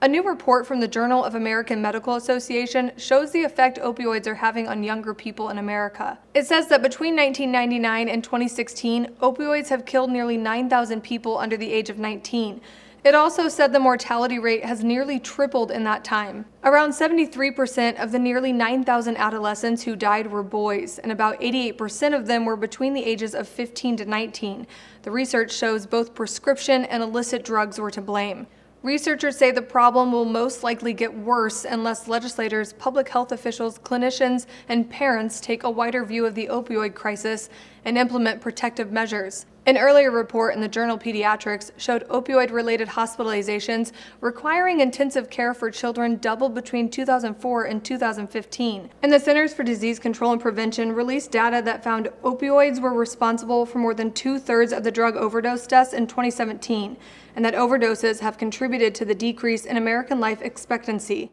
A new report from the Journal of American Medical Association shows the effect opioids are having on younger people in America. It says that between 1999 and 2016, opioids have killed nearly 9,000 people under the age of 19. It also said the mortality rate has nearly tripled in that time. Around 73% of the nearly 9,000 adolescents who died were boys, and about 88% of them were between the ages of 15 to 19. The research shows both prescription and illicit drugs were to blame. Researchers say the problem will most likely get worse unless legislators, public health officials, clinicians, and parents take a wider view of the opioid crisis and implement protective measures. An earlier report in the journal Pediatrics showed opioid-related hospitalizations requiring intensive care for children doubled between 2004 and 2015. And the Centers for Disease Control and Prevention released data that found opioids were responsible for more than 2/3 of the drug overdose deaths in 2017, and that overdoses have contributed to the decrease in American life expectancy.